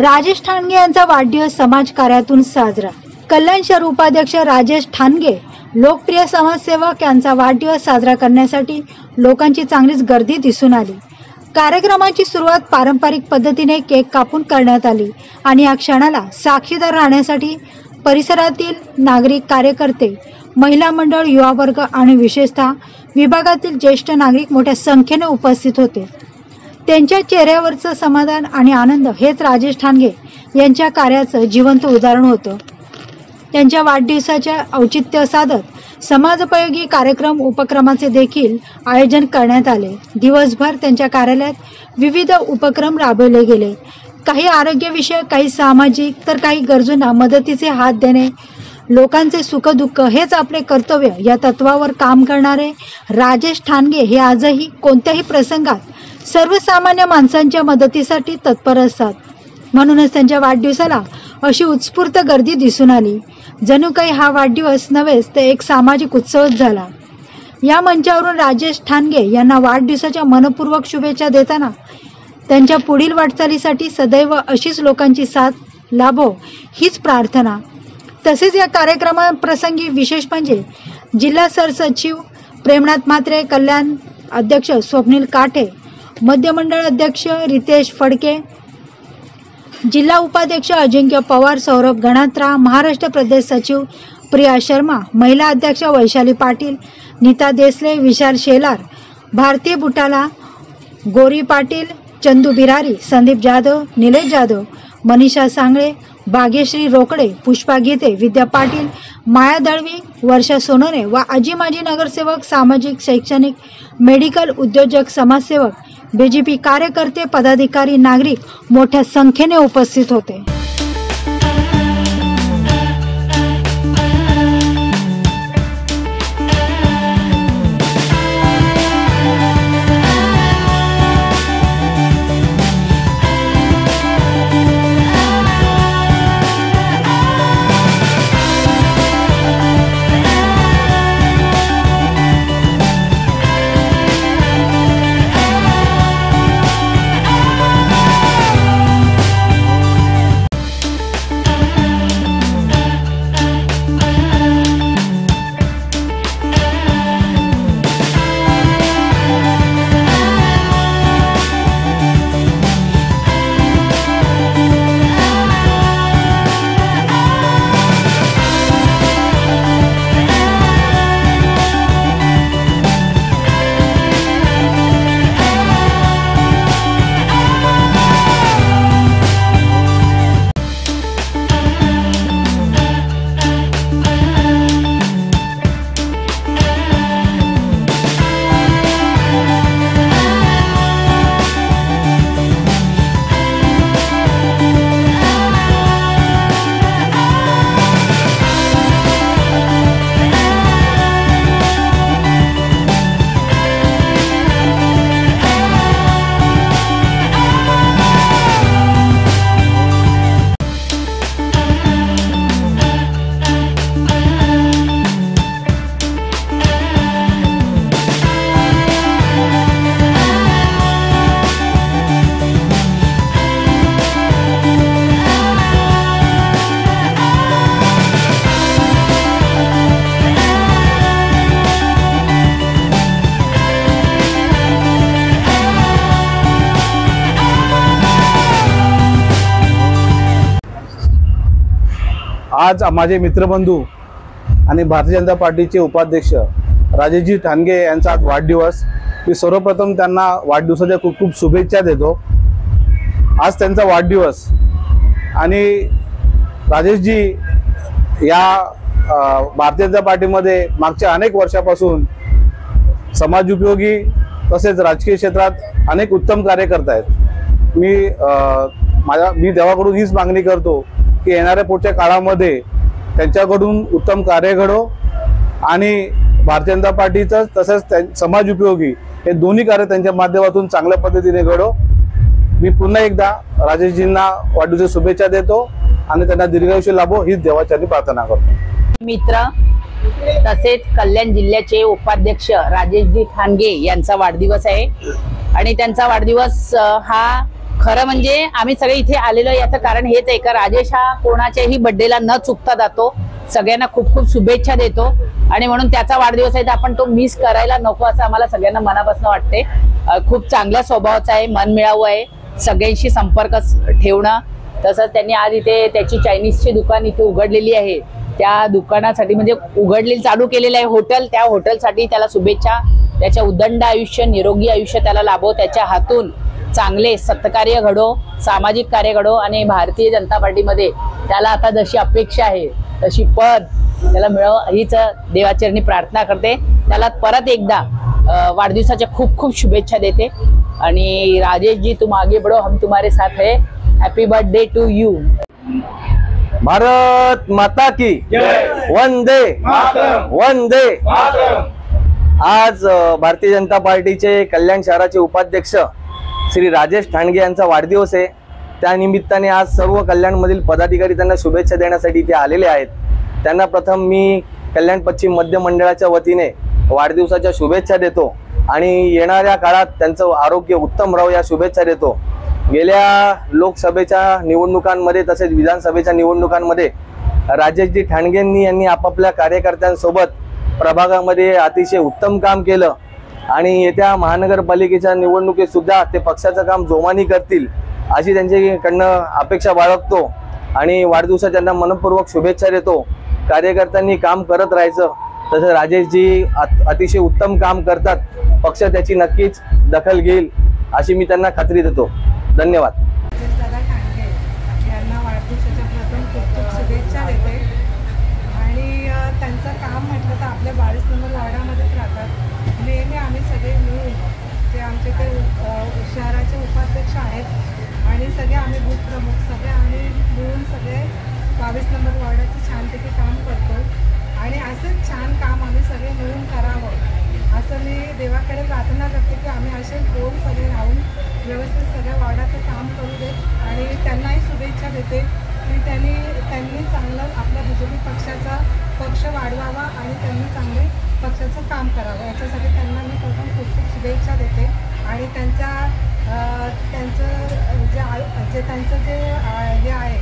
राजेश ठाणगे यांचा वाढदिवस समाज कार्यातून साजरा। कल्याण शहर उपाध्यक्ष राजेश ठाणगे लोकप्रिय समाजसेवक यांचा वाढदिवस साजरा करण्यासाठी लोकांची चांगलीच गर्दी दिसून आली। कार्यक्रमाची सुरुवात पारंपरिक पद्धतीने केक कापून करण्यात आली आणि या क्षणाला साक्षीदार राहण्यासाठी परिसरातील नागरिक, कार्यकर्ते, महिला मंडळ, युवा वर्ग आणि विशेषतः विभागातील ज्येष्ठ नागरिक मोठ्या संख्येने उपस्थित होते। त्यांच्या चेहऱ्यावरचं समाधान आणि आनंद हेच राजेश ठाणगे यांच्या कार्याचं जिवंत उदाहरण होतं। त्यांच्या वाढदिवसाच्या औचित्य साधत समाजोपयोगी कार्यक्रम उपक्रमाचे देखील आयोजन करण्यात आले। दिवसभर त्यांच्या कार्यालयात विविध उपक्रम राबवले गेले। काही आरोग्यविषयक, काही सामाजिक, तर काही गरजूंना मदतीचे हात देणे, लोकांचे सुखदुःख हेच आपले कर्तव्य या तत्वावर काम करणारे राजेश ठाणगे हे आजही कोणत्याही प्रसंगात सर्वसामान्य माणसांच्या मदतीसाठी तत्पर असतात। म्हणूनच त्यांच्या वाढदिवसाला अशी उत्स्फूर्त गर्दी दिसून आली, जणू काही हा वाढदिवस नव्हेच तर एक सामाजिक उत्सवच झाला। या मंचावरून राजेश ठाणगे यांना वाढदिवसाच्या मनपूर्वक शुभेच्छा देताना त्यांच्या पुढील वाटचालीसाठी सदैव अशीच लोकांची साथ लाभो हीच प्रार्थना। तसेच या कार्यक्रमाप्रसंगी विशेष म्हणजे जिल्हा सरसचिव प्रेमनाथ म्हात्रे, कल्याण अध्यक्ष स्वप्नील काठे, मध्य मंडळ अध्यक्ष रितेश फडके, जिल्हा उपाध्यक्ष अजिंक्य पवार, सौरभ गणात्रा, महाराष्ट्र प्रदेश सचिव प्रिया शर्मा, महिला अध्यक्ष वैशाली पाटील, नीता देसले, विशाल शेलार, भारती बुटाला, गोरी पाटील, चंदू बिरारी, संदीप जाधव, निलेश जाधव, मनीषा सांगळे, भाग्यश्री रोकडे, पुष्पा गीते, विद्या पाटील, माया दळवी, वर्षा सोनोने व आजी माजी नगरसेवक, सामाजिक, शैक्षणिक, मेडिकल, उद्योजक, समाजसेवक, बीजेपी कार्यकर्ते, पदाधिकारी, नागरिक मोठ्या संख्येने उपस्थित होते। आज माझे मित्रबंधू आणि भारतीय जनता पार्टीचे उपाध्यक्ष राजेशजी ठाणगे यांचा आज वाढदिवस। मी सर्वप्रथम त्यांना वाढदिवसाच्या खूप खूप शुभेच्छा देतो। आज त्यांचा वाढदिवस आणि राजेशजी या भारतीय जनता पार्टीमध्ये मागच्या अनेक वर्षापासून समाजोपयोगी तसेच राजकीय क्षेत्रात अनेक उत्तम कार्य करत आहेत। मी देवाकडून हीच मागणी करतो की येणाऱ्या पुढच्या काळामध्ये त्यांच्याकडून उत्तम कार्य घडो आणि भारतीय जनता पार्टीचं तसेच समाज उपयोगी हे दोन्ही कार्य त्यांच्या माध्यमातून चांगल्या पद्धतीने घडो। मी पुन्हा एकदा राजेशजींना वाढदिवसाच्या शुभेच्छा देतो आणि त्यांना दीर्घायुष्य लाभो हीच देवाचरणी प्रार्थना करतो। मित्र तसेच कल्याण जिल्ह्याचे उपाध्यक्ष राजेशजी ठाणगे यांचा वाढदिवस आहे आणि त्यांचा वाढदिवस हा खरं म्हणजे आम्ही सगळे इथे आलेलो याचं कारण हेच आहे का राजेश हा कोणाच्याही बर्थडेला न चुकता जातो, सगळ्यांना खूप खूप शुभेच्छा देतो आणि म्हणून त्याचा वाढदिवस आहे तर आपण तो मिस करायला नको असं आम्हाला सगळ्यांना मनापासून वाटते. खूप चांगल्या स्वभावाचा आहे, मनमिळावू आहे, सगळ्यांशी संपर्क ठेवणं. तसंच त्यांनी आज इथे त्याची चायनीजची दुकान इथे उघडलेली आहे, त्या दुकानासाठी म्हणजे उघडलेली चालू केलेलं आहे हॉटेल, त्या हॉटेलसाठी त्याला शुभेच्छा. त्याच्या उदंड आयुष्य, निरोगी आयुष्य त्याला लाभो, त्याच्या हातून चांगले सत्कार्य घडो, सामाजिक कार्य घडो आणि भारतीय जनता पार्टीमध्ये त्याला आता जशी अपेक्षा आहे तशी पद त्याला मिळव हीच देवाचरणी प्रार्थना करते. त्याला परत एकदा वाढदिवसाच्या खूप खूप शुभेच्छा देते आणि राजेश जी तुम आगे बढ़ो, हम तुम्हारे साथ है. Happy birthday to you. Bharat माता की वंदे वंदे. आज भारतीय जनता पार्टीचे कल्याण शहराचे उपाध्यक्ष श्री राजेश ठाणगे यांचा वाढदिवस आहे. त्या निमित्ताने आज सर्व कल्याणमधील पदाधिकारी त्यांना शुभेच्छा देण्यासाठी इथे आलेले आहेत. त्यांना प्रथम मी कल्याण पश्चिम मध्य मंडळाच्या वतीने वाढदिवसाच्या शुभेच्छा देतो आणि येणाऱ्या काळात त्यांचं आरोग्य उत्तम राहो या शुभेच्छा देतो. गेल्या लोकसभेच्या निवडणुकांमध्ये तसेच विधानसभेच्या निवडणुकांमध्ये राजेशजी ठाणगेंनी यांनी आपापल्या कार्यकर्त्यांसोबत प्रभागामध्ये अतिशय उत्तम काम केलं आणि येत्या महानगरपालिकेच्या निवडणुकीत सुद्धा ते पक्षाचं काम जोमाने करतील अशी त्यांच्याकडनं अपेक्षा बाळगतो आणि वाढदिवसाच्या त्यांना मनपूर्वक शुभेच्छा देतो. कार्यकर्त्यांनी काम करत राहायचं. तसं राजेशजी अतिशय उत्तम काम करतात, पक्ष त्याची नक्कीच दखल घेईल अशी मी त्यांना खात्री देतो. धन्यवाद. दादा ठाणगे यांना वाढदिवसाच्या प्रथम खूप खूप शुभेच्छा देते आणि त्यांचं काम म्हटलं तर आपल्या 22 नंबर वॉर्डामध्येच राहतात. नेहमी आम्ही सगळे मिळून जे आमचे ते शहराचे उपाध्यक्ष आहेत आणि सगळे आम्ही बूथ प्रमुख सगळे आम्ही मिळून सगळे 22 नंबर वॉर्डाचं छानपैकी काम करतो आणि असंच छान काम आम्ही सगळे मिळून करावं असं मी देवाकडे प्रार्थना करते की आम्ही असे गोल सगळे राहून व्यवस्थित सगळ्या वॉर्डाचं काम करू देत आणि त्यांनाही शुभेच्छा देते की त्यांनी चांगलं आपल्या BJP पक्षाचा पक्ष वाढवावा आणि त्यांनी चांगले पक्षाचं काम करावं याच्यासाठी त्यांना मी प्रथम खूप खूप शुभेच्छा देते आणि त्यांचं जे हे आहे